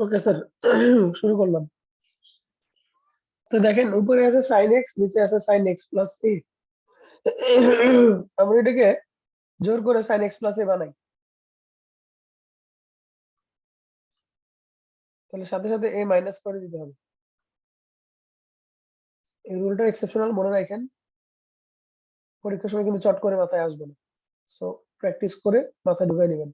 Okay sir, শুরু করলাম। তো দেখেন উপরে আছে সাইন এক্স, নিচে আছে সাইন এক্স প্লাস এ। আমরা এটাকে জোর করে সাইন এক্স প্লাস এ বানাই, তাহলে সাথে সাথে এ মাইনাস করে দিতে হবে। এই রুলটা এক্সেপশনাল, মনে রাখেন। পরীক্ষার সময় কিন্তু চট করে মাথায় আসবে না, সো প্র্যাকটিস করে মাথায় ঢুকাই নেবেন।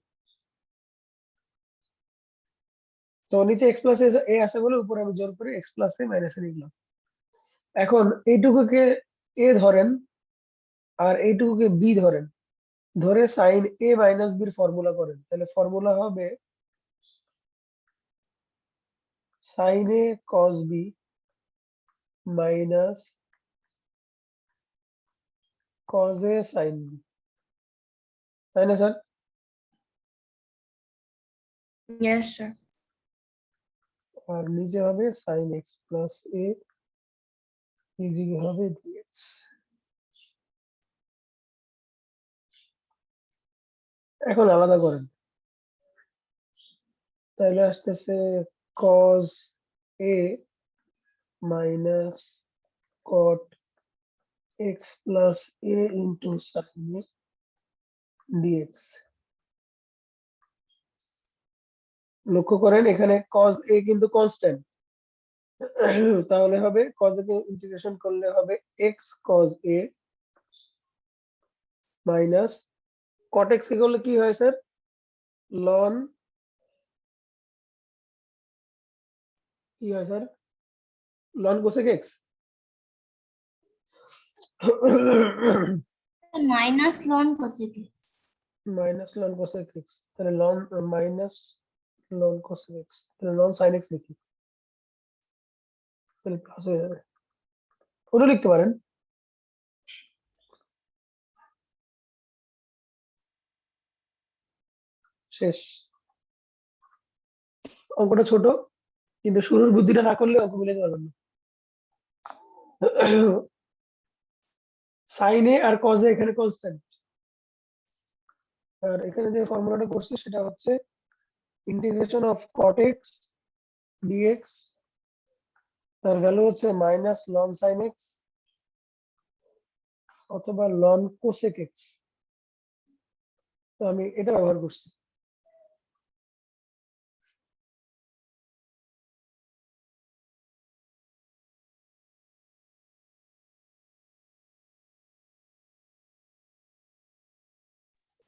তো নিচে এক্স প্লাস এ আছে বলে উপরে আমি জোর করে এক্স প্লাস এ মাইনাস এ লিখলাম। এখন এইটুকুকে এ ধরেন আর এইটুকুকে বি ধরেন, ধরে সাইন এ মাইনাস বির ফর্মুলা করেন, তাহলে ফর্মুলা হবে সাইন এ কস বি মাইনাস কস এ সাইন বি, তাই না স্যার? Yes, sir. আর নিচে হবে সাইন এক্স প্লাস এ, এদিকে হবে ডিএক্স। এখন আলাদা করেন, তাহলে আসতেছে কস এ মাইনাস কট এক্স প্লাস এ ইন্টু সাইন এ ডিএক্স। লক্ষ্য করেন এখানে cos a কিন্তু কনস্ট্যান্ট, তাহলে হবে cos a কে ইন্টিগ্রেশন করলে হবে x cos a minus cot x কে করলে কি হয় স্যার? ln কি হয় sir? ln cosec x। Minus loan cosec x। Minus ln cosec x, তাহলে ln minus ln cosec x, তাহলে ln sin x লিখি, তাহলে প্লাস হয়ে যাবে। ওটা লিখতে পারেন। শেষ। অঙ্কটা ছোট, কিন্তু শুরুর বুদ্ধিটা না করলে অঙ্ক মিলাতে পারবেন না। সাইন এ আর কজ এ এখানে কনস্ট্যান্ট, আর এখানে যে ফর্মুলাটা করছি সেটা হচ্ছে integration of cot x dx, তার ভ্যালু হচ্ছে মাইনাস ln sin x অথবা ln cosec x। তো আমি এটা ব্যবহার করছি।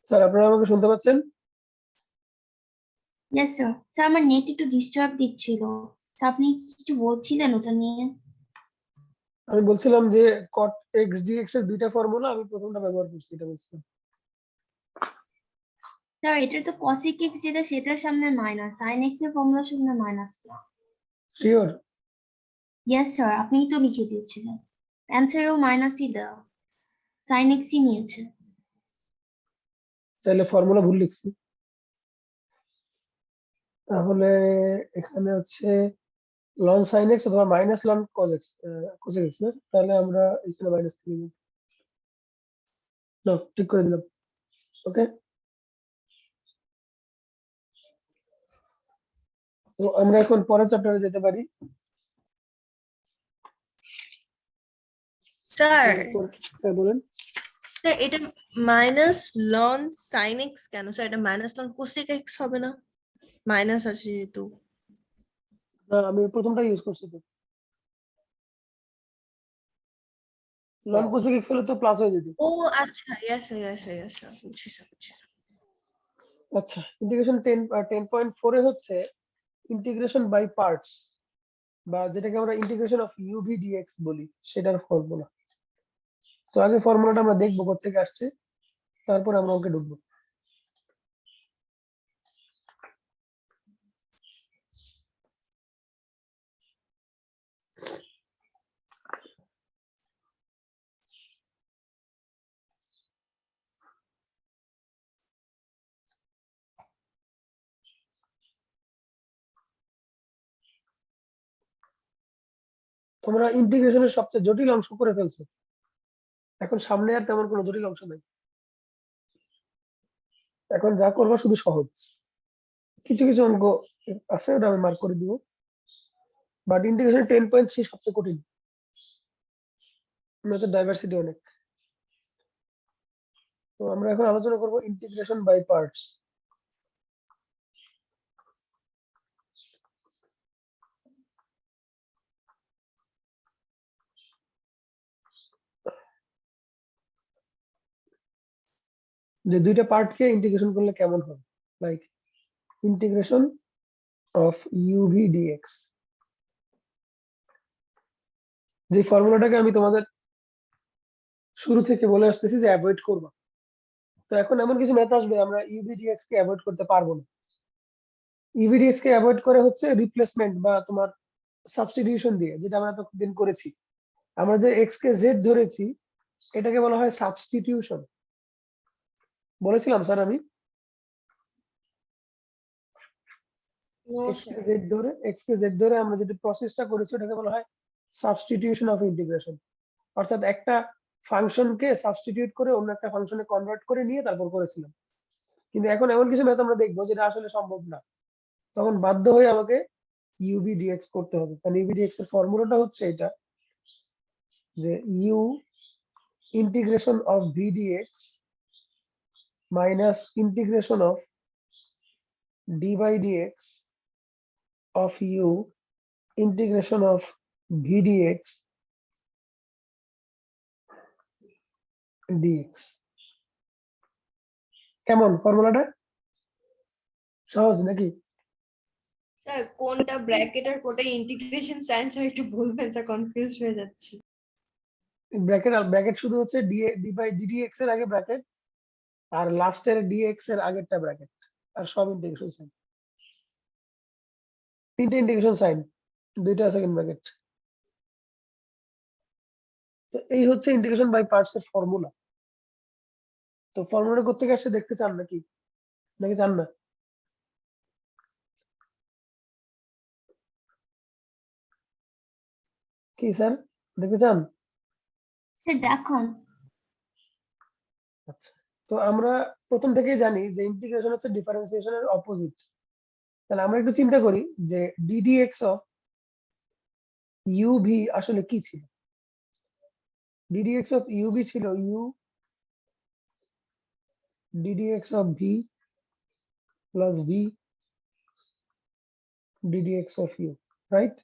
স্যার আপনারা আমাকে শুনতে পাচ্ছেন? Yes sir. স্যার আমার নেট একটু ডিস্টার্ব দিচ্ছিল, স্যার আপনি কিছু বলছিলেন ওটা নিয়ে? আমি বলছিলাম যে cot x dx এর দুইটা ফর্মুলা, আমি প্রথমটা ব্যবহার করছি, এটা বলছিলাম। স্যার এটা তো cosec x যেটা সেটার সামনে মাইনাস, sin x এর ফর্মুলার সামনে মাইনাস। শিওর? ইয়েস স্যার, আপনিই তো লিখে দিয়েছিলেন, অ্যান্সারেও মাইনাসই দেওয়া, sin x ই নিয়েছে। তাহলে ফর্মুলা ভুল লিখছি। তাহলে এখানে হচ্ছে ln sin x অথবা minus ln cos x, cosec x না, তাহলে আমরা এখানে মাইনাস লিখব। না, ঠিক করে দিলাম। ওকে, তো আমরা এখন পরের চ্যাপ্টারে যেতে পারি। স্যার, হ্যাঁ, বলেন। স্যার এটা মাইনাস লন সাইন এক্স কেন স্যার? এটা মাইনাস লন কোসেক এক্স হবে না? মাইনাস আছে যেহেতু। না, আমি প্রথমটা ইউজ করছি তো। ln cosec x হলে তো প্লাস হয়ে যেত। ও আচ্ছা, ইয়েস ইয়েস ইয়েস, বুঝছি স্যার, বুঝছি। আচ্ছা, ইন্টিগ্রেশন 10.4 এ হচ্ছে ইন্টিগ্রেশন বাই পার্টস, বা যেটাকে আমরা ইন্টিগ্রেশন অফ ইউভি ডিএক্স বলি, সেটার ফর্মুলা। তো আগে ফর্মুলাটা আমরা দেখবো কোত্থেকে আসছে, তারপর আমরা ওকে ঢুকবো। তোমরা ইন্টিগ্রেশনের সবচেয়ে জটিল অংশ করে ফেলছো, এখন সামনে আর তেমন কোনো জটিল অংশ নাই, এখন যা করবো শুধু সহজ। কিছু কিছু অঙ্ক আছে ওটা আমি মার্ক করে দিব, বাট ইন্টিগ্রেশন 10.3 সবচেয়ে কঠিন, ডাইভার্সিটি অনেক। তো আমরা এখন আলোচনা করব ইন্টিগ্রেশন বাই পার্টস। যে দুইটা পার্টকে ইন্টিগ্রেশন করলে কেমন হবে, like integration of u v d x. যে ফর্মুলাটাকে আমি তোমাদের শুরু থেকে বলে আসতেছি যে অ্যাভয়েড করবা, তো এখন এমন কিছু ম্যাথ আসবে আমরা ইউভি ডিএক্স কে অ্যাভয়েড করতে পারবো না। ইউভি ডিএক্স কে অ্যাভয়েড করে হচ্ছে রিপ্লেসমেন্ট বা তোমার সাবস্টিটিউশন দিয়ে, যেটা আমরা এতদিন করেছি। আমরা যে এক্স কে জেড ধরেছি এটাকে বলা হয় সাবস্টিটিউশন, বলেছিলাম স্যার আমি। নো এক্স কে স্যার। জেড ধরে আমরা যেটা প্রসেসটা করেছি ওটাকে বলা হয় সাবস্টিটিউশন অফ ইন্টিগ্রেশন, অর্থাৎ একটা ফাংশনকে সাবস্টিটিউট করে অন্য একটা ফাংশনে কনভার্ট করে নিয়ে তারপর করেছিলাম। কিন্তু এখন এমন কিছু ম্যাথ আমরা দেখবো যেটা আসলে সম্ভব না, তখন বাধ্য হয়ে আমাকে ইউভি ডিএক্স করতে হবে। কারণ ইউভি ডিএক্স এর ফর্মুলাটা হচ্ছে এটা, যে u integration of v d x minus integration of d by d x of u integration of v dx dx। কেমন ফর্মুলাটা, সহজ নাকি? স্যার কোনটা ব্র্যাকেট আর কোনটা ইন্টিগ্রেশন সাইন স্যার একটু বলবেন, স্যার কনফিউজড হয়ে যাচ্ছি। ব্র্যাকেট আর ব্র্যাকেট শুধু হচ্ছে ডি বাই ডিএক্স এর আগে ব্র্যাকেট, আর লাস্টের ডিএক্স এর আগেরটা ব্র্যাকেট, আর সব ইন্টিগ্রেশন সাইন, তিনটে ইন্টিগ্রেশন সাইন, দুইটা সেকেন্ড ব্র্যাকেট। তো এই হচ্ছে ইন্টিগ্রেশন বাই পার্টস এর ফর্মুলা। তো ফর্মুলাটা কোত্থেকে আসছে দেখতে চান নাকি, নাকি চান না? কি স্যার দেখতে চান? স্যার দেখান। আচ্ছা, তো আমরা প্রথম থেকেই জানি যে ইন্টিগ্রেশন হচ্ছে ডিফারেন্সিয়েশনের অপোজিট। তাহলে আমরা একটু চিন্তা করি যে ডিডিএক্স অফ ইউভি আসলে কি ছিল। ডিডিএক্স অফ ইউভি ছিল u d d x of v plus v d d x of u, right?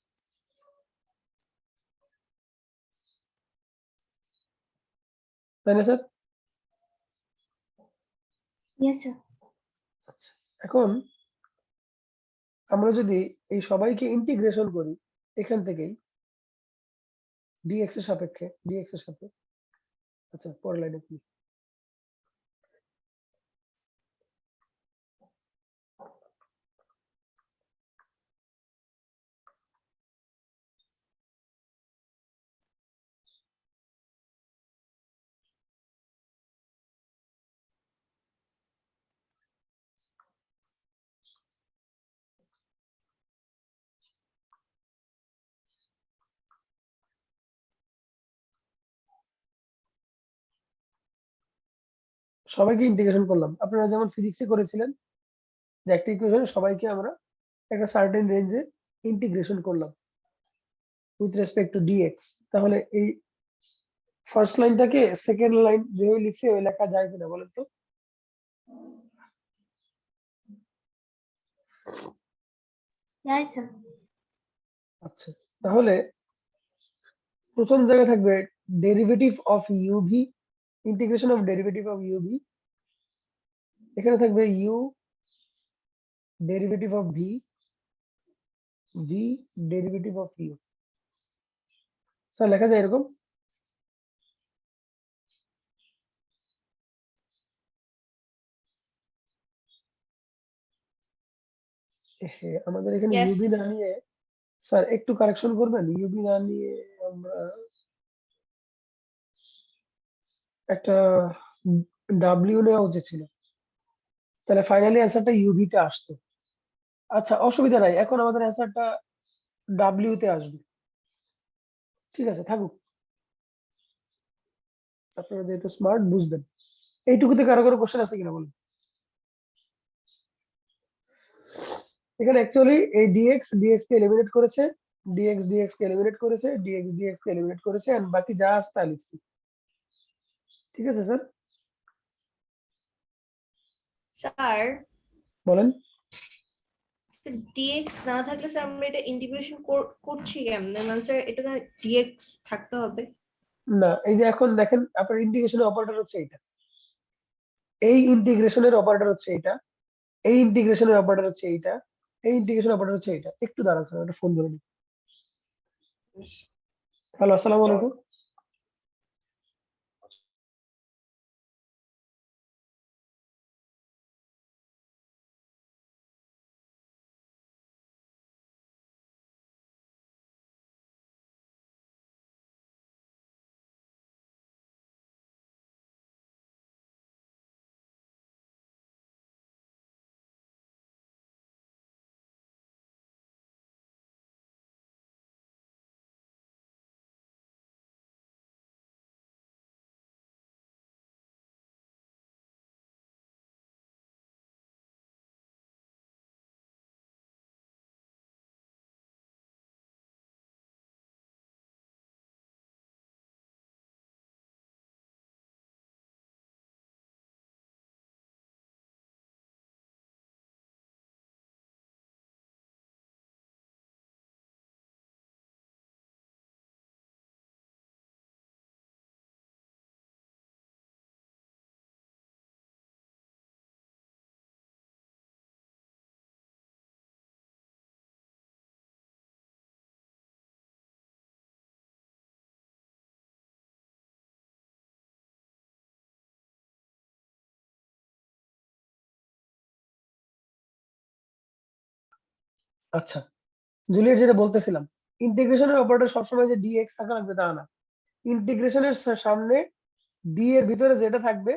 তাই না স্যার? Yes sir. আচ্ছা, এখন আমরা যদি এই সবাইকে ইন্টিগ্রেশন করি এখান থেকেই ডিএক্স এর সাপেক্ষে, ডিএক্স এর সাথে, আচ্ছা পরের লাইনে কি, সবাইকে ইন্টিগ্রেশন করলাম। আপনারা যেমন ফিজিক্সে করেছিলেন যে একটা ইকুয়েশন সবাইকে আমরা একটা সার্টেন রেঞ্জে ইন্টিগ্রেশন করলাম উইথ রেসপেক্ট টু ডিএক্স। তাহলে এই ফার্স্ট লাইনটাকে সেকেন্ড লাইন যেভাবে লিখছে ওই লেখা যায় কিনা বলেন তো? যাই স্যার। আচ্ছা, তাহলে প্রথম জায়গায় থাকবে derivative of u v, integration of derivative of u v. এখানে থাকবে u derivative of v, v derivative of u. Sir লেখা যায় এরকম? আমাদের এখানে Yes. ইউবি না নিয়ে, স্যার একটু কারেকশন করবেন, ইউবি না নিয়ে আমরা একটা ডাব্লিউ নেওয়া উচিত ছিল, তাহলে ফাইনালি অ্যান্সারটা ইউভি তে আসতো। আচ্ছা অসুবিধা নাই, এখন আমাদের অ্যান্সারটা ডাব্লিউ তে আসবে। ঠিক আছে, থাকুক। আপনারা যেহেতু স্মার্ট বুঝবেন। এইটুকুতে কারো কারো কোশ্চেন আছে কিনা বলুন। এখানে অ্যাকচুয়ালি এই dx dx কে এলিমিনেট করেছে, dx dx কে এলিমিনেট করেছে, dx dx কে এলিমিনেট করেছে, এন্ড বাকি যা আছে তা লিখছি। ঠিক আছে স্যার, স্যার বলেন। dx না থাকলে স্যার আমরা এটা ইন্টিগ্রেশন করছি কেমনে? মানে স্যার এটা না dx থাকতে হবে। না, এই যে এখন দেখেন আপনার ইন্টিগ্রেশনের অপারেটর হচ্ছে এটা, এই ইন্টিগ্রেশনের অপারেটর হচ্ছে এটা, এই ইন্টিগ্রেশনের অপারেটর হচ্ছে এইটা, এই ইন্টিগ্রেশন অপারেটর হচ্ছে এটা। একটু দাঁড়ান স্যার, একটা ফোন ধরে নিই। হ্যালো, আসসালামু আলাইকুম। আচ্ছা, জুলিয়েট যেটা বলতেছিলাম, ইন্টিগ্রেশনের অপারেটর সবসময় যে ডিএক্স থাকা লাগবে তা না। ইন্টিগ্রেশনের সামনে ডি এর ভিতরে যেটা থাকবে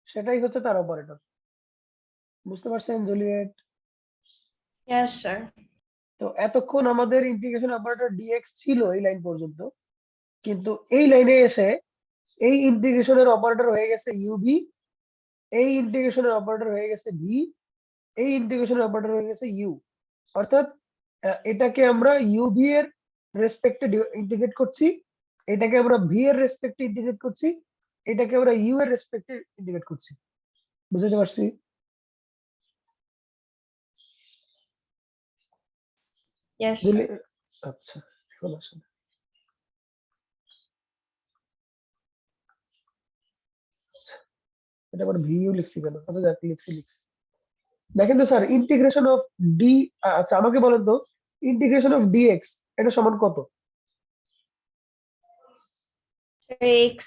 সেটাই হচ্ছে তার অপারেটর। বুঝতে পারছেন জুলিয়েট? Yes, sir. তো এতক্ষণ আমাদের ইন্টিগ্রেশন অপারেটর ডিএক্স ছিল এই লাইন পর্যন্ত, কিন্তু এই লাইনে এসে এই ইন্টিগ্রেশনের অপারেটর হয়ে গেছে ইউভি, এই ইন্টিগ্রেশনের অপারেটর হয়ে গেছে ভি, এই ইন্টিগ্রেশনের অপারেটর হয়ে গেছে ইউ। অর্থাৎ এটাকে আমরা ইউভি এর রেসপেক্টে ইন্টিগ্রেট করছি, এটাকে আমরা ভি এর রেসপেক্টে ইন্টিগ্রেট করছি, এটাকে আমরা ইউ এর রেসপেক্টে ইন্টিগ্রেট করছি। বুঝতে পারছি? Yes, sir. আচ্ছা, এখন আসেন। আচ্ছা, এটা আবার ভিইউ লিখছি কেন? আচ্ছা যাক, লিখছি। দেখেন তো স্যার, ইন্টিগ্রেশন অফ ডি, আচ্ছা আমাকে বলেন তো, ইন্টিগ্রেশন অফ ডিএক্স এটা সমান কত? X.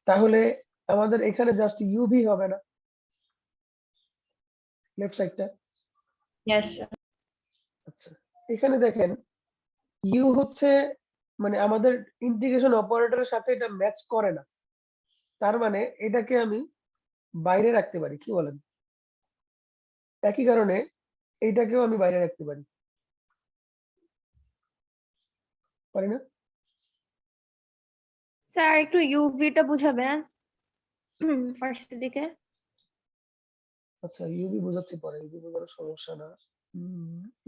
তাহলে আমাদের এখানে জাস্ট ইউভি হবে না, লেফট সাইডটা। Yes, sir. আচ্ছা, এখানে দেখেন ইউ হচ্ছে, মানে আমাদের ইন্টিগ্রেশন অপারেটরের সাথে এটা ম্যাচ করে না, তার মানে এটাকে আমি বাইরে রাখতে পারি, কি বলেন? একই কারণে এইটাকেও আমি বাইরে রাখতে পারি, পারি না? স্যার একটু ইউভিটা বুঝাবেন ফার্স্টের দিকে। আচ্ছা, ইউভি বোঝাচ্ছি পরে, ইউভি বোঝানোর সমস্যা না।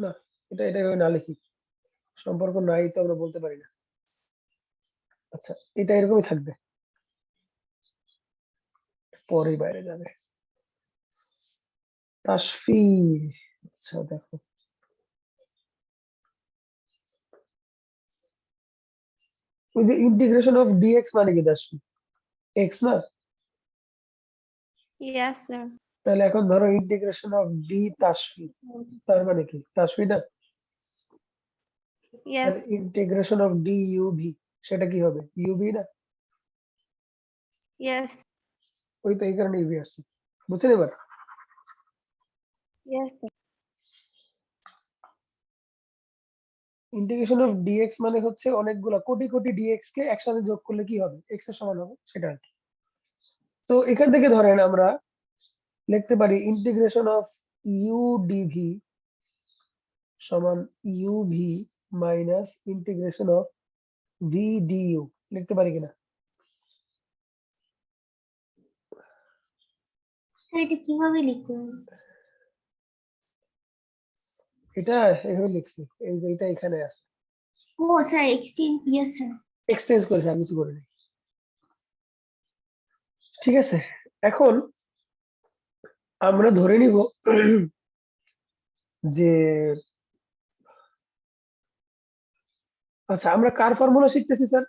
না, এটা এভাবে না লিখি, সম্পর্ক নাই তো আমরা বলতে পারি না। আচ্ছা, এটা এরকমই থাকবে, পরেই বাইরে যাবে। তাসফি, আচ্ছা দেখো, ওই যে ইন্টিগ্রেশন অফ ডিএক্স মানে কি তাসফি? এক্স না? Yes sir. তাহলে এখন ধরো ইন্টিগ্রেশন অফ ডি তাসফি, তার মানে কি তাসফি না? ইয়েস তাহলে ইন্টিগ্রেশন অফ ডি ইউভি সেটা কি হবে? ইউভি না? ইয়েস ওই তো এই কারণে ইউভি আসছে, বুঝছেন এবার? Yes sir. Integration of dx মানে হচ্ছে অনেকগুলা কোটি কোটি ডিএক্স কে একসাথে যোগ করলে কি হবে, এক্স এর সমান হবে, সেটা আর কি। তো এখান থেকে ধরেন আমরা লিখতে পারি ইন্টিগ্রেশন অফ ইউ ডিভি সমান u v minus integration of v d u লিখতে পারি কিনা? স্যার এটা কিভাবে লিখবেন? এটা এভাবে লিখছি, এই যে এটা এখানে আছে, ও sir exchange, yes sir. Exchange করেছি, আমি কিছু করিনি। ঠিক আছে, এখন আমরা ধরে নিব যে আচ্ছা আমরা কার ফর্মুলা শিখতেছি স্যার?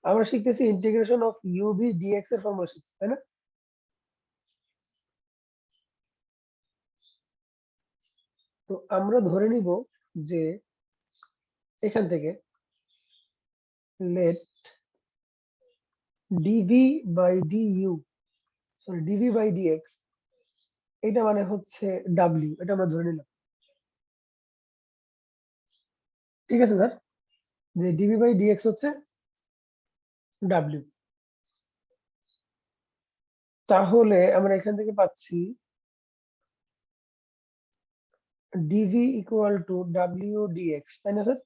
আমরা শিখতেছি ইন্টিগ্রেশন অফ ইউভি ডিএক্স এর ফর্মুলা শিখছি, তাই না? তো আমরা ধরে নিব যে এখান থেকে let d v by d u, sorry d v by d x, এটা মানে হচ্ছে ডাব্লিউ, এটা আমরা ধরে নিলাম। ঠিক আছে স্যার, যে ডিভি বাই ডিএক্স হচ্ছে ডাব্লিউ। তাহলে আমরা এখান থেকে পাচ্ছি ডিভি ইকুয়াল টু ডাব্লিউ ডিএক্স, তাই না স্যার?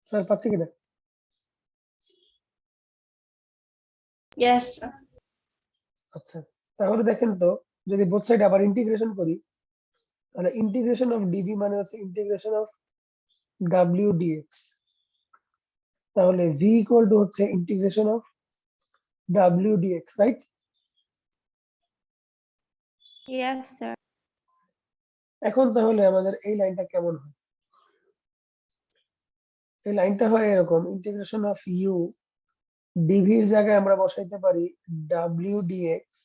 স্যার পাচ্ছি কিনা? Yes, sir. আচ্ছা, তাহলে দেখেন তো, যদি বোথ সাইড আবার ইন্টিগ্রেশন করি, তাহলে ইন্টিগ্রেশন অফ ডিভি মানে হচ্ছে ইন্টিগ্রেশন অফ ডাব্লিউ ডিএক্স, তাহলে ভি ইকুয়াল টু হচ্ছে ইন্টিগ্রেশন অফ ডাব্লিউ ডিএক্স, রাইট? Yes, sir. এখন তাহলে আমাদের এই লাইনটা কেমন হয়? এই লাইনটা হয় এরকম, ইন্টিগ্রেশন অফ ইউ ডিভির জায়গায় আমরা বসাইতে পারি ডাব্লিউ ডিএক্স,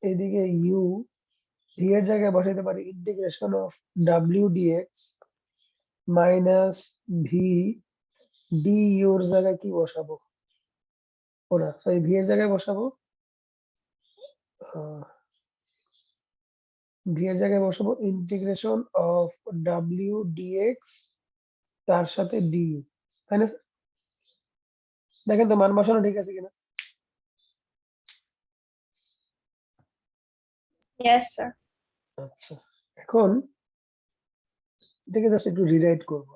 এইদিকে ইউ ভি এর জায়গায় বসাইতে পারি ইন্টিগ্রেশন অফ ডাব্লিউ ডিএক্স মাইনাস ভি ডি ইউর জায়গায় কি বসাবো? ও না, সরি, ভি এর জায়গায় বসাবো ভি এর জায়গায় বসাবো ইন্টিগ্রেশন অফ ডাব্লিউ ডিএক্স তার সাথে ডিইউ, তাই না? দেখেন তো মান বসানো ঠিক আছে কিনা? Yes, sir. আচ্ছা, এখন এটাকে জাস্ট একটু রিরাইট করব।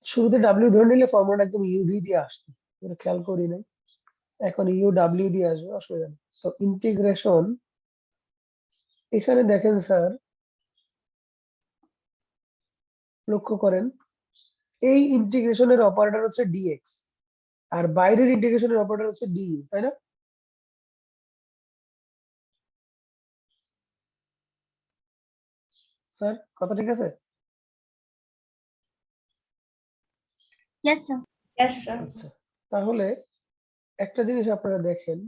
শুরুতে ডাব্লিউ ধরে নিলে ফর্মুলাটা একদম ইউভি দিয়ে আসতো, এটা খেয়াল করি নাই, এখন ইউ ডাব্লিউ দিয়ে আসবে, অসুবিধা নেই। তো ইন্টিগ্রেশন, এখানে দেখেন স্যার, লক্ষ্য করেন এই ইন্টিগ্রেশনের অপারেটর হচ্ছে ডিএক্স আর বাইরের ইন্টিগ্রেশনের অপারেটর হচ্ছে ডিইউ, তাই না? স্যার কথা ঠিক আছে? Yes sir. Yes, sir. আচ্ছা, তাহলে একটা জিনিস আপনারা দেখেন,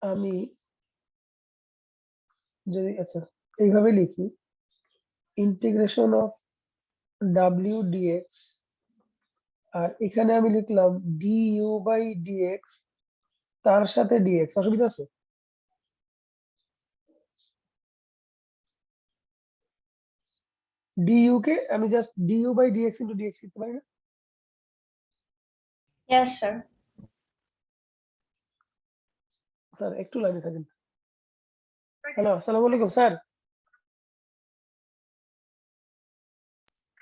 আমি যদি আচ্ছা এইভাবে লিখি ইন্টিগ্রেশন অফ ডাব্লিউ ডিএক্স, আর এখানে আমি লিখলাম ডিইউ বাই ডিএক্স তার সাথে ডিএক্স, অসুবিধা আছে? ডিইউ কে আমি just d u by d x into d x লিখতে পারি না? Yes, sir. স্যার একটু লাইনে থাকেন। হ্যালো, আসসালামু আলাইকুম স্যার।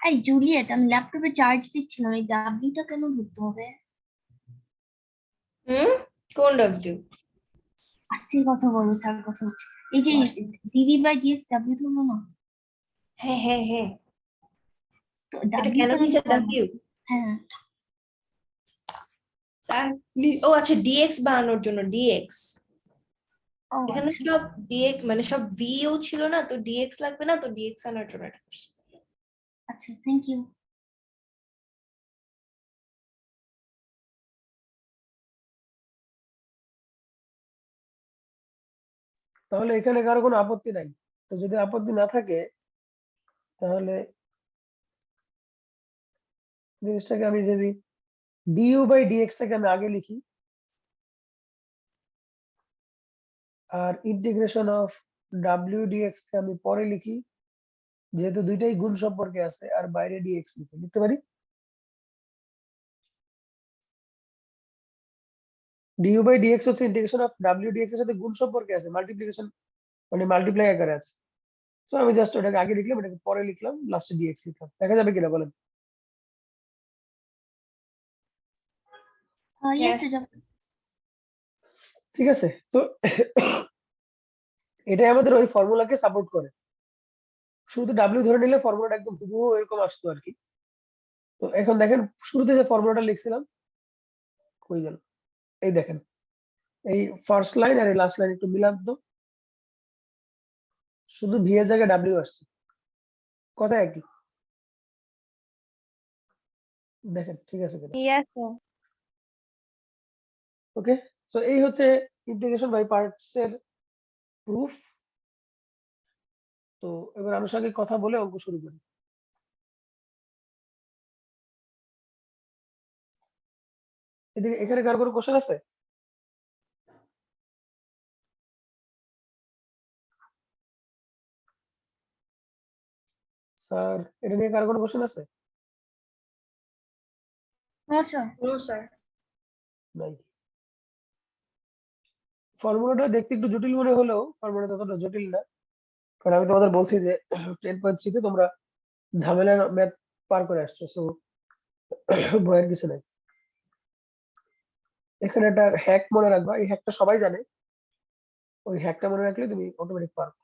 এই জুলিয়েট, আমি ল্যাপটপে চার্জ দিচ্ছিলাম, এই ডাব্লিউটা কেন ধরতে হবে? কোন W? আস্তে কথা বলো স্যার, কথা হচ্ছে। এই যে ডিভি বাই ডিএক্স ডাব্লিউ ধরবো না? হ্যাঁ, হ্যাঁ, হ্যাঁ। তো এটা ডাব্লিউ কেন কেন নিচে ধরবো? W? হ্যাঁ স্যার, ও আচ্ছা, DX বানানোর জন্য DX। ও এখানে আচ্ছা সব DX মানে সব VU ছিল না, তো DX লাগবে না, তো DX আনার জন্য এটা করছি। আচ্ছা, থ্যাংক ইউ। তাহলে এখানে কারো কোনো আপত্তি নাই? তো যদি আপত্তি না থাকে তাহলে জিনিসটাকে আমি যদি ডিইউ বাই ডিএক্স টাকে আমি আগে লিখি আর ইন্টিগ্রেশন অফ ডাব্লিউ ডিএক্স কে আমি পরে লিখি, যেহেতু দুইটাই গুণ সম্পর্কে আছে আর বাইরে ডিএক্স লিখতে পারি। du বাই dx হচ্ছে ইন্টিগ্রেশন অফ w dx এর সাথে গুণ সম্পর্কে আছে, মাল্টিপ্লিকেশন মানে মাল্টিপ্লাই আকারে আছে। তো আমি জাস্ট ওটাকে আগে লিখলাম, এটাকে পরে লিখলাম, লাস্টে dx লিখলাম। দেখা যাবে কিনা বলেন? Yes, Yes. sir. ঠিক আছে, তো এটাই আমাদের ওই ফর্মুলাকে সাপোর্ট করে। শুধু w ধরে নিলে ফর্মুলাটা একদম হুবহু এরকম আসতো আর কি। তো এখন দেখেন শুরুতে যে ফর্মুলাটা লিখছিলাম কই গেল, এই দেখেন এই ফার্স্ট লাইন আর এই লাস্ট লাইন একটু মিলান তো, শুধু ভি এর জায়গায় ডাব্লিউ আসছে, কথা একই। দেখেন ঠিক আছে কিনা? Yes, sir. ওকে, তো এই হচ্ছে ইন্টিগ্রেশন বাই পার্টস এর প্রুফ। তো এবার আনুষঙ্গিক কথা বলে অঙ্ক শুরু করি। এদিকে এখানে কার কোনো কোশ্চেন আছে? স্যার এটা নিয়ে কার কোনো কোশ্চেন আছে? No, sir. No, sir. নাই। ফর্মুলাটা দেখতে একটু জটিল মনে হলেও ফর্মুলাটা ততটা জটিল না, কারণ আমি তোমাদের বলছি যে 10.3 তে তোমরা ঝামেলার ম্যাথ পার করে আসছো, সো ভয়ের কিছু নাই। এখানে একটা হ্যাক মনে রাখবা, এই হ্যাকটা সবাই জানে, ওই হ্যাকটা মনে রাখলে তুমি অটোমেটিক পারবে।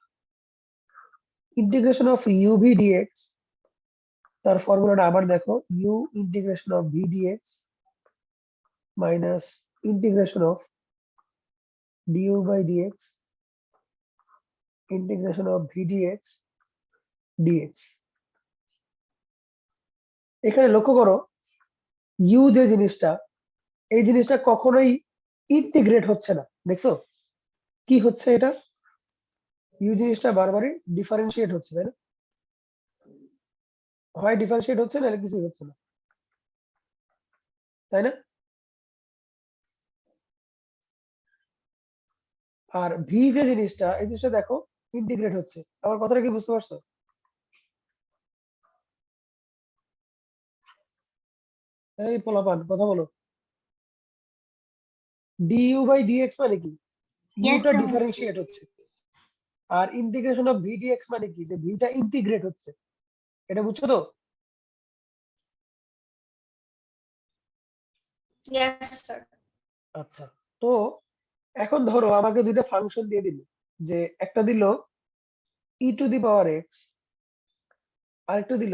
ইন্টিগ্রেশন অফ ইউভি ডিএক্স, তার ফর্মুলাটা আবার দেখো, u integration of v d x minus integration of d u by d x integration of v d x d x. এখানে লক্ষ্য করো ইউ যে জিনিসটা, এই জিনিসটা কখনোই ইন্টিগ্রেট হচ্ছে না, দেখছো কি হচ্ছে? এটা ইউ জিনিসটা বারবারই ডিফারেন্সিয়েট হচ্ছে, তাই না? হয় ডিফারেন্সিয়েট হচ্ছে না, কিছুই হচ্ছে না, তাই না? আর ভি যে জিনিসটা, এই জিনিসটা দেখো ইন্টিগ্রেট হচ্ছে। আমার কথাটা কি বুঝতে পারছো? এই পোলাপান কথা বলো। ডিইউ বাই ডিএক্স মানে কি? Yes, Yuta sir. ডিফারেন্সিয়েট হচ্ছে, আর ইন্টিগ্রেশন অফ ভি ডিএক্স মানে কি? যে ভিটা ইন্টিগ্রেট হচ্ছে, এটা বুঝছো তো? Yes, sir. আচ্ছা, তো এখন ধরো আমাকে দুইটা ফাংশন দিয়ে দিল, যে একটা দিল ই টু দি পাওয়ার এক্স, আর একটা দিল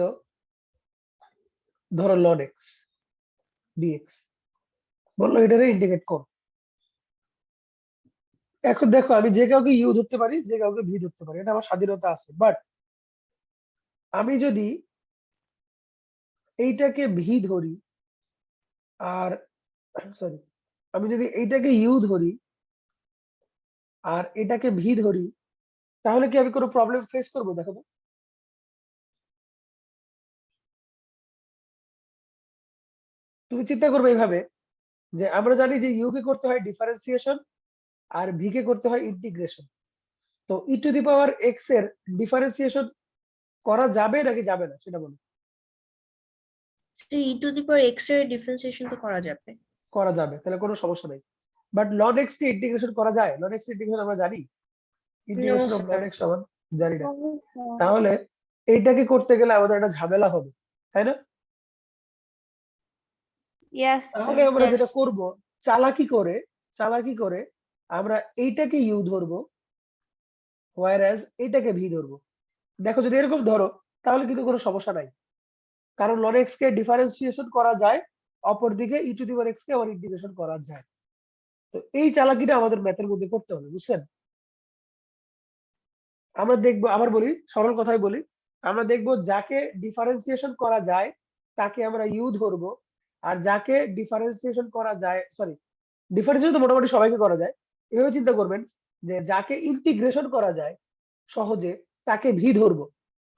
ধরো লন এক্স ডিএক্স, বললো এটারে ইন্টিগ্রেট কর। এখন দেখো আমি যে কাউকে ইউ ধরতে পারি, যে কাউকে ভি ধরতে পারি, এটা আমার স্বাধীনতা আছে, বাট আমি যদি এইটাকে ভি ধরি আর সরি, আমি যদি এইটাকে ইউ ধরি আর এটাকে ভি ধরি, তাহলে কি আমি কোনো প্রবলেম ফেস করবো? দেখো তো, তুমি চিন্তা করবে এইভাবে, যে আমরা জানি যে ইউ কে করতে হয় ডিফারেন্সিয়েশন আর ভি কে করতে হয় ইন্টিগ্রেশন। তো ই টু দি পাওয়ার এক্স এর ডিফারেন্সিয়েশন করা যাবে নাকি যাবে না সেটা বলো। তো e to the power x এর ডিফারেন্সিয়েশন তো করা যাবে। করা যাবে, তাহলে কোনো সমস্যা নেই। বাট লন এক্স কে ইন্টিগ্রেশন করা যায়? লন এক্স ইন্টিগ্রেশন আমরা জানি, integration of ln sir. X সমান জানি না। No, sir. তাহলে এইটাকে করতে গেলে আমাদের একটা ঝামেলা হবে, তাই না? Yes, তাহলে sir. আমরা Yes. যেটা করব, চালাকি করে চালাকি করে আমরা এইটাকে ইউ ধরবো, হোয়ারএজ এইটাকে ভি ধরবো। দেখো যদি এরকম ধরো তাহলে কিন্তু কোনো সমস্যা নাই, কারণ লন এক্স কে ডিফারেন্সিয়েশন করা যায়, অপরদিকে ই টু দি পাওয়ার এক্স কে আবার ইন্টিগ্রেশন করা যায়। তো এই চালাকিটা আমাদের ম্যাথের মধ্যে করতে হবে, বুঝছেন? আমরা দেখবো, আবার বলি সরল কথায় বলি, আমরা দেখবো যাকে ডিফারেন্সিয়েশন করা যায় তাকে আমরা ইউ ধরবো, আর যাকে ডিফারেন্সিয়েশন করা যায়, সরি ডিফারেন্সিয়েশন তো মোটামুটি সবাইকে করা যায়, এভাবে চিন্তা করবেন যে যাকে ইন্টিগ্রেশন করা যায় সহজে তাকে ভি ধরবো,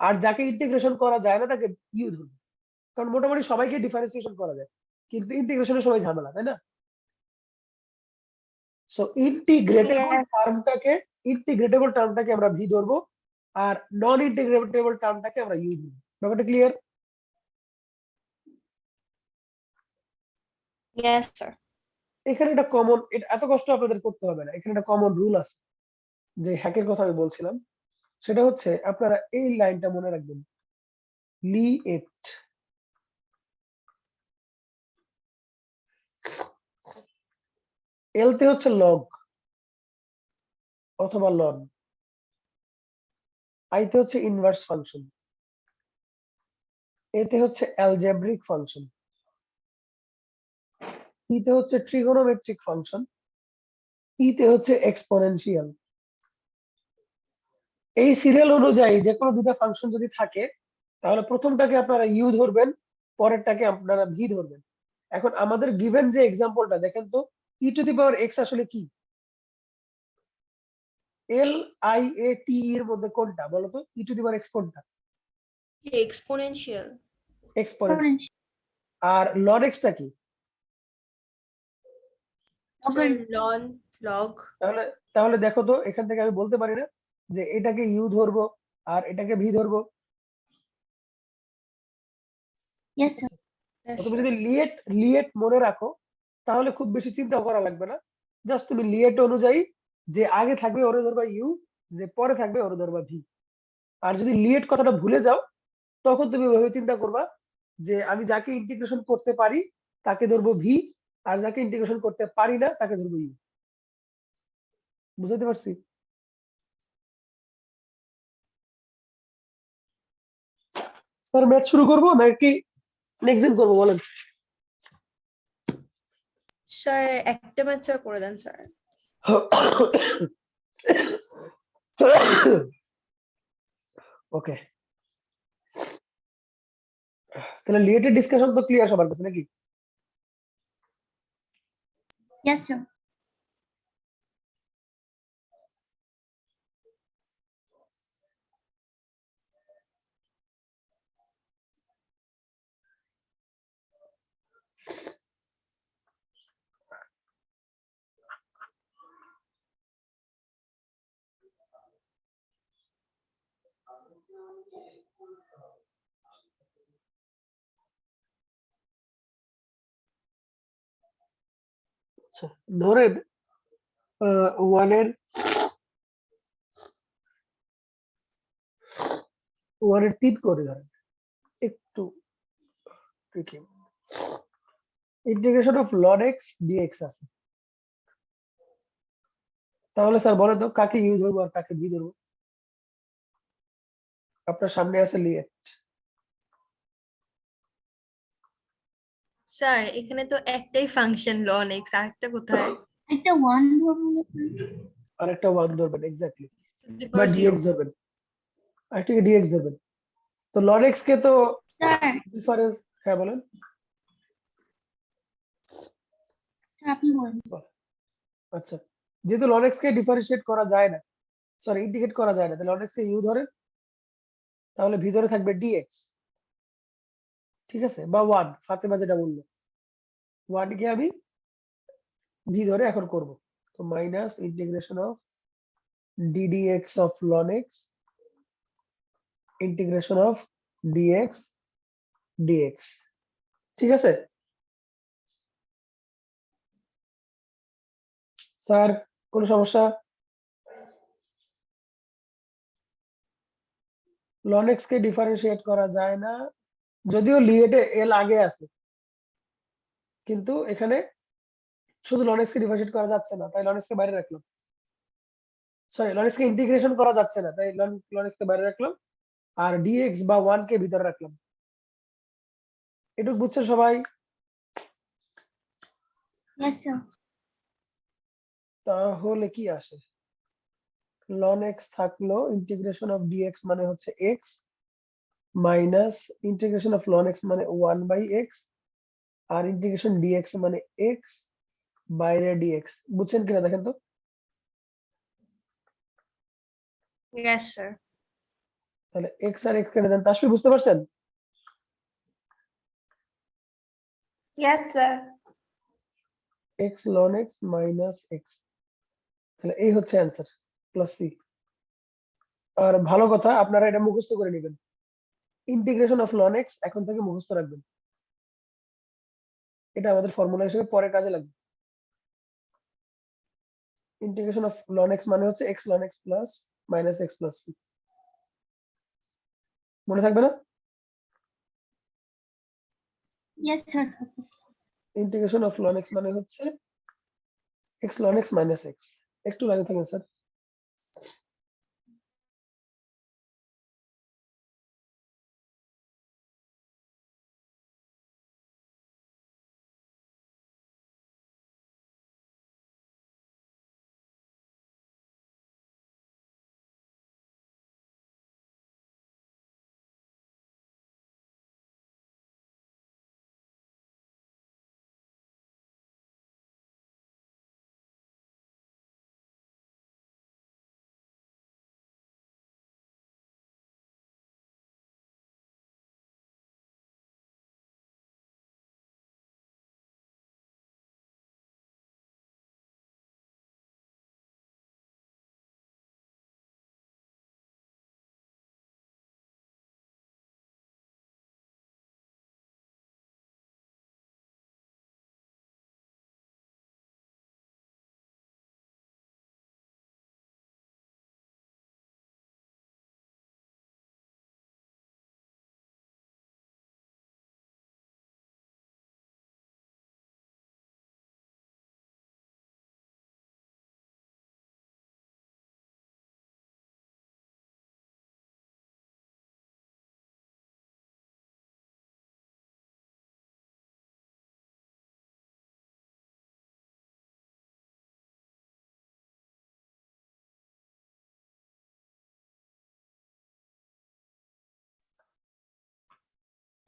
আর যাকে ইন্টিগ্রেশন করা যায় না তাকে ইউ ধরবো। কারণ মোটামুটি সবাইকে ডিফারেন্সিয়েশন করা যায়, কিন্তু ইন্টিগ্রেশনের সময় ঝামেলা, তাই না? So Yes. ইন্টিগ্রেটেবল টার্মটাকে আমরা ভি ধরবো, আর নন ইন্টিগ্রেটেবল টার্মটাকে আমরা ইউ ধরবো। ব্যাপারটা ক্লিয়ার? Yes, sir. এখানে একটা কমন, এত কষ্ট আপনাদের করতে হবে না, এখানে একটা কমন রুল আছে যে হ্যাকের কথা আমি বলছিলাম, সেটা হচ্ছে আপনারা এই লাইনটা মনে রাখবেন, লিয়েট। এল তে হচ্ছে লগ অথবা লন, আই তে হচ্ছে ইনভার্স ফাংশন, এতে হচ্ছে অ্যালজেব্রিক ফাংশন, ই তে হচ্ছে ট্রিগোনোমেট্রিক ফাংশন, ই তে হচ্ছে এক্সপোনেনশিয়াল। এই সিরিয়াল অনুযায়ী যে কোনো দুটো ফাংশন যদি থাকে তাহলে প্রথমটাকে আপনারা ইউ ধরবেন, পরেরটাকে আপনারা ভি ধরবেন। এখন আমাদের গিভেন যে এক্সাম্পলটা দেখেন তো, ই টু দি পাওয়ার এক্স আসলে কি? এল আই এ টি এর মধ্যে কোনটা বলতো? E to the power x কোনটা? এক্সপোনেনশিয়াল। এক্সপোনেন্ট। আর লন এক্সটা কি? Ln log. তাহলে তাহলে দেখো তো, এখান থেকে আমি বলতে পারি না যে এটাকে ইউ ধরবো আর এটাকে ভি ধরবো? Yes, sir. তুমি যদি লিয়েট লিয়েট মনে রাখো তাহলে খুব বেশি চিন্তা করা লাগবে না, জাস্ট তুমি লিয়েট অনুযায়ী যে আগে থাকবে ওরে ধরবা ইউ, যে পরে থাকবে ওরে ধরবা ভি। আর যদি লিয়েট কথাটা ভুলে যাও তখন তুমি ওইভাবে চিন্তা করবা যে আমি যাকে ইন্টিগ্রেশন করতে পারি তাকে ধরবো ভি, আর যাকে ইন্টিগ্রেশন করতে পারি না তাকে ধরবো ইউ। বুঝতে পারছি? স্যার ম্যাথ শুরু করবো নাকি নেক্সট দিন করবো বলেন? স্যার একটা ম্যাচ করে দেন স্যার। ওকে, তাহলে লিয়েটের ডিসকাশন তো ক্লিয়ার সবার কাছে নাকি? Yes, sir. আচ্ছা, ধরেন ওয়ানের তিন করে ধরেন, একটু integration of ln x d x আছে। তাহলে স্যার বলে তো কাকে ইউ ধরবো আর কাকে ভি ধরবো? আপনার সামনে আছে লিয়েট। স্যার এখানে তো একটাই ফাংশন লন এক্স, আরেকটা কোথায়? একটা ওয়ান ধরুন না, sir? আর একটা ওয়ান ধরবেন এক্স্যাক্টলি, The বা power zero. ডিএক্স ধরবেন, আরেকটাকে ডিএক্স ধরবেন। তো লন এক্স কে তো Sir, ডিফারেন্স, হ্যাঁ বলেন। sir, আপনি বলেন। আচ্ছা, যেহেতু লন এক্স কে ডিফারেন্সিয়েট করা যায় না, সরি ইন্টিগ্রেট করা যায় না, তাহলে লন এক্স কে ইউ ধরেন, তাহলে ভিতরে থাকবে ডিএক্স, ঠিক আছে, বা ওয়ান, ফাতেমা যেটা বললো, ওয়ান কে আমি ভি ধরে এখন করব। তো minus integration of d d x of ln x integration of d x d x, ঠিক আছে স্যার? কোন সমস্যা? লন এক্স কে ডিফারেন্সিয়েট করা যায় না, যদিও লিয়েটে এল আগে আছে, কিন্তু এখানে শুধু লন এক্স কে ডিফারেন্সিয়েট করা যাচ্ছে না, তাই লন এক্স কে বাইরে রাখলাম। সরি, লন এক্স কে ইন্টিগ্রেশন করা যাচ্ছে না, তাই লন এক্স কে বাইরে রাখলাম, আর ডিএক্স বা ওয়ান কে ভিতরে রাখলাম। এটুকু বুঝছে সবাই? Yes, sir. তাহলে কি আসে, লন এক্স থাকলো, ইন্টিগ্রেশন অফ ডিএক্স মানে হচ্ছে X, minus integration of ln X মানে ওয়ান বাই এক্স, আর ইন্টিগ্রেশন ডিএক্স মানে এক্স বাইরে ডিএক্স। বুঝছেন কিনা দেখেন তো? Yes, sir. তাহলে এক্স আর এক্স কেটে দেন, তাসফি বুঝতে পারছেন? Yes, sir. X ln X minus X, তাহলে এই হচ্ছে অ্যান্সার, প্লাস সি। আর ভালো কথা, আপনারা এটা মুখস্থ করে নেবেন, ইন্টিগ্রেশন অফ লন এক্স এখন থেকে মুখস্থ রাখবেন, এটা আমাদের ফর্মুলা হিসেবে পরে কাজে লাগবে। ইন্টিগ্রেশন অফ ln x মানে হচ্ছে x ln x plus minus x plus c। মনে থাকবে না? Yes, sir. Integration of ln x মানে হচ্ছে x ln x minus x। একটু লাইনে থাকেন স্যার।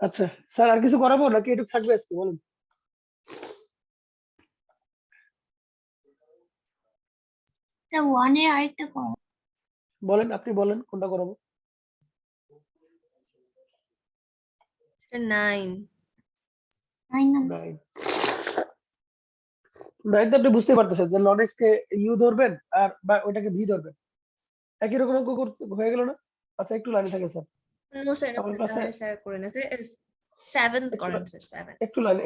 আচ্ছা স্যার, আর কিছু করাবো নাকি এটুকু থাকবে আজকে বলুন? স্যার 1 এর আরেকটা করো। বলেন, আপনি বলেন কোনটা করাবো? 9 9 নাম্বার। নাইন। নাইন তো আপনি বুঝতে পারতেছেন যে ln x কে ইউ ধরবেন আর বা ওটাকে ভি ধরবেন, একই রকম অঙ্ক হয়ে গেল না? আচ্ছা একটু লাইনে থাকে স্যার। নো স্যার, আমার কাছে তাহলে স্যার করে না স্যার, 7 একটু করেন স্যার, 7। একটু লাইনে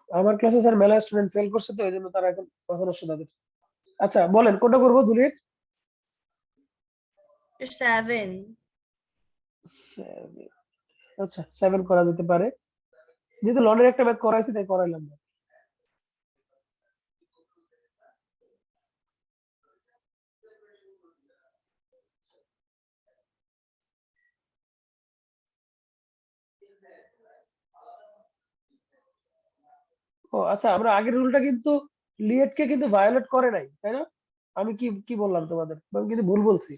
আমার ক্লাসে স্যার মেলা স্টুডেন্ট ফেল করছে, তো এই জন্য তারা এখন মাথা নষ্ট তাদের। আচ্ছা বলেন কোনটা করবো জুলিয়েট? 7। আচ্ছা 7 করা যেতে পারে, যেহেতু লনের একটা ম্যাথ করাইছি তাই করাইলাম না। ও আচ্ছা, আমরা আগের রুলটা কিন্তু লিয়েট কে কিন্তু ভায়োলেট করে নাই, তাই না? আমি কি কি বললাম তোমাদের? আমি কিন্তু ভুল বলছি।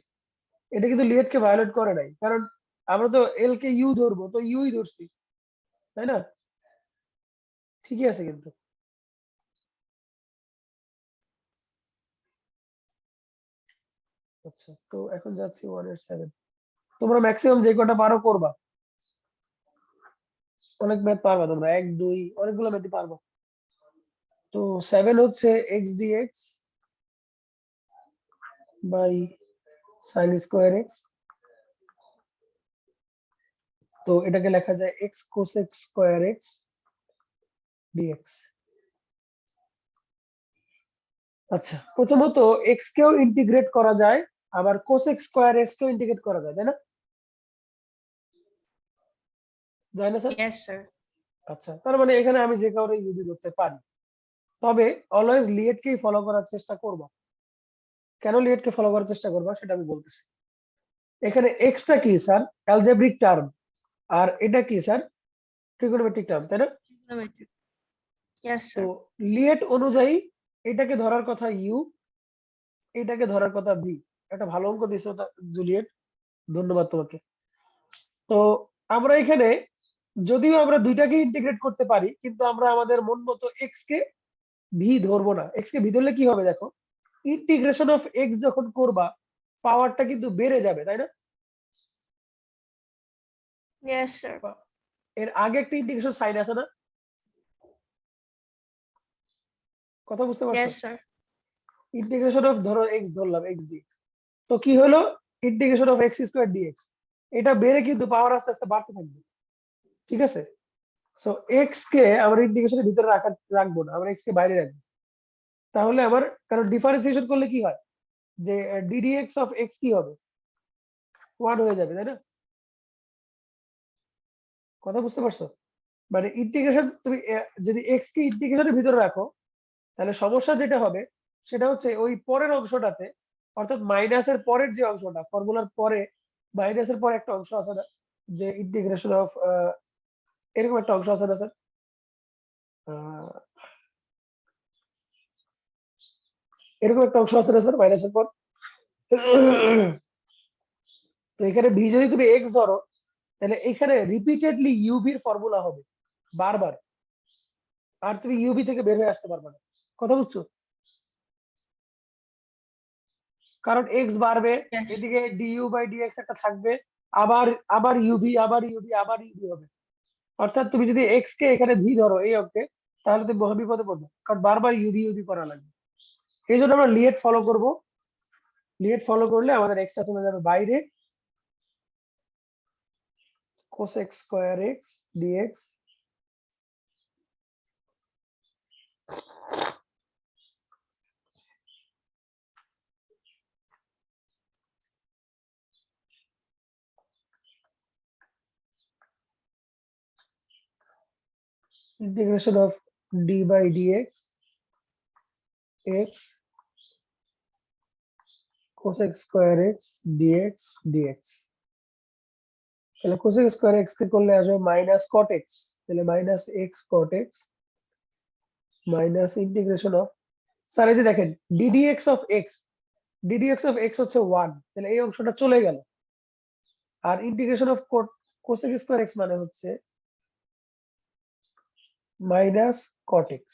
এটা কিন্তু লিয়েট কে ভায়োলেট করে নাই, কারণ আমরা তো এল কে ইউ ধরবো, তো ইউই ধরছি, তাই না? ঠিকই আছে কিন্তু। আচ্ছা তো এখন যাচ্ছি 1 এর 7। তোমরা ম্যাক্সিমাম যে কটা পারো করবা, অনেক ম্যাথ পারবা তোমরা, 1 2 অনেকগুলো ম্যাথই পারবা। তো 7 হচ্ছে x dx by sin square x। তো এটাকে লেখা যায় x cosec square x dx। আচ্ছা প্রথমত x কেও ইন্টিগ্রেট করা যায়, আবার cosec স্কয়ার x কেও ইন্টিগ্রেট করা যায়, তাই না? যায় না স্যার? Yes sir. আচ্ছা তার মানে এখানে আমি যে কাউরে ইউজি করতে পারি, তবে অলওয়েজ লিয়েট কেই ফলো করার চেষ্টা করবা। কেন লিয়েট কে ফলো করার চেষ্টা করবা সেটা আমি বলতেছি। এখানে এক্সটা কি স্যার? Algebraic term. আর এটা কি স্যার? ট্রিগোনোমেট্রিক টার্ম, তাই না? trigonometric. Yes, তো sir. লিয়েট অনুযায়ী এটাকে ধরার কথা ইউ, এটাকে ধরার কথা ভি। একটা ভালো অঙ্ক দিছো জুলিয়েট, ধন্যবাদ তোমাকে। তো আমরা এখানে যদিও আমরা দুইটাকে ইন্টিগ্রেট করতে পারি, কিন্তু আমরা আমাদের মন মতো এক্স কে ভি ধরবো না। এক্স কে ভি ধরলে কি হবে দেখো, ইন্টিগ্রেশন অফ এক্স যখন করবা পাওয়ারটা কিন্তু বেড়ে যাবে, তাই না? Yes, sir. এর আগে একটা ইন্টিগ্রেশন সাইন আছে না? কথা বুঝতে পারছো? Yes, sir. ইন্টিগ্রেশন অফ ধরো এক্স ধরলাম, এক্স ডিএক্স, তো কি হলো, integration of x square d x, এটা বেড়ে কিন্তু পাওয়ার আস্তে আস্তে বাড়তে থাকবে, ঠিক আছে? সো এক্স কে আমরা ইন্টিগ্রেশনের ভিতরে রাখবো না, আমরা এক্স কে বাইরে রাখবো। তাহলে আমার, কারণ ডিফারেন্সিয়েশন করলে কি হয়, যে ডিডিএক্স অফ এক্স কি হবে, 1 হয়ে যাবে, তাই না? কথা বুঝতে পারছো? মানে ইন্টিগ্রেশন তুমি যদি এক্স কে ইন্টিগ্রেশনের ভিতরে রাখো, তাহলে সমস্যা যেটা হবে সেটা হচ্ছে ওই পরের অংশটাতে, অর্থাৎ মাইনাসের পরের যে অংশটা, ফর্মুলার পরে মাইনাসের পরে একটা অংশ আছে না, যে ইন্টিগ্রেশন অফ এরকম একটা অংশ আছে না স্যার, এরকম একটা অংশ আছে না স্যার মাইনাসের পর? তো এখানে ভি যদি তুমি এক্স ধরো, তাহলে এখানে রিপিটেডলি ইউভির ফর্মুলা হবে বারবার, আর তুমি ইউভি থেকে বের হয়ে আসতে পারবে না। কথা বুঝছো? কারণ এক্স বাড়বে, Yes. এদিকে ডিইউ বাই ডিএক্স একটা থাকবে, আবার আবার ইউভি, আবার ইউভি, আবার ইউভি হবে। অর্থাৎ তুমি যদি এক্স কে এখানে ভি ধরো এই অঙ্কে, তাহলে তুমি মহাবিপদে পড়বে, কারণ বারবার ইউভি ইউভি করা লাগবে। এই জন্য আমরা লিয়েট ফলো করব। লিয়েট ফলো করলে আমাদের এক্সটা চলে যাবে বাইরে, cosec square x d x integration of d by dx x cosec square x dx dx। তাহলে cosec square x কে করলে আসবে মাইনাস cot x, তাহলে minus x cot x minus integration of, sir এই যে দেখেন ddx of x, ddx of x হচ্ছে 1, তাহলে এই অংশটা চলে গেল, আর integration of cosec square x মানে হচ্ছে মাইনাস cot x।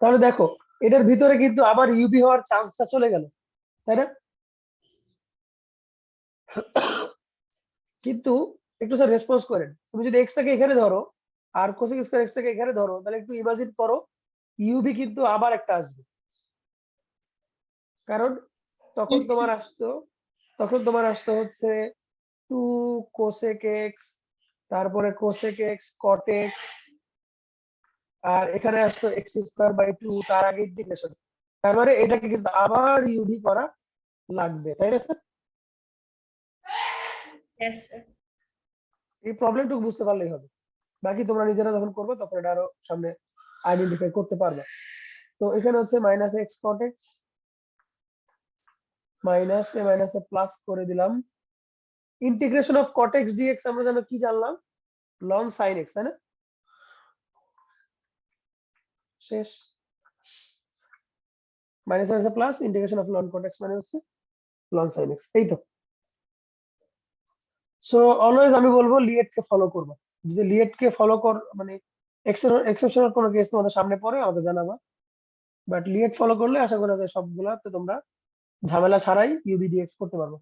তাহলে দেখো এটার ভিতরে কিন্তু আবার ইউবি হওয়ার চান্সটা চলে গেল, তাই না? কিন্তু একটু স্যার রেসপন্স করেন, তুমি যদি এক্স টাকে এখানে ধরো আর কোসেক স্কয়ার এক্স টাকে এখানে ধরো, তাহলে একটু ইমাজিন করো ইউবি কিন্তু আবার একটা আসবে, কারণ তখন তোমার আসতো হচ্ছে 2 কোসেক এক্স, তারপরে কোসেক এক্স কট এক্স, আর এখানে আসতো এক্স স্কয়ার বাই 2, তার আগে ইন্টিগ্রেশন, তার মানে এটাকে কিন্তু আবার ইউবি করা লাগবে, তাই না স্যার? Yes, sir. এই প্রবলেমটুকু বুঝতে পারলেই হবে, বাকি তোমরা নিজেরা যখন করবে তখন এটা আরো সামনে আইডেন্টিফাই করতে পারবে। তো এখানে হচ্ছে মাইনাস এক্স কট এক্স মাইনাসে প্লাস করে দিলাম, integration of cot x d x আমরা জানো কি জানলাম, লন সাইন এক্স, তাই না? শেষ, মাইনাস আছে plus integration of loan cot x মানে হচ্ছে লন সাইন এক্স, এই তো। সো অলওয়েজ আমি বলবো লিয়েট কে ফলো করবো, যদি লিয়েট কে ফলো কর মানে এক্সেপশনাল কোনো কেস তোমাদের সামনে পড়ে আমাকে জানাবা, বাট লিয়েট ফলো করলে আশা করা যায় সবগুলাতে তোমরা ঝামেলা ছাড়াই ইউবিডিএক্স করতে পারবো।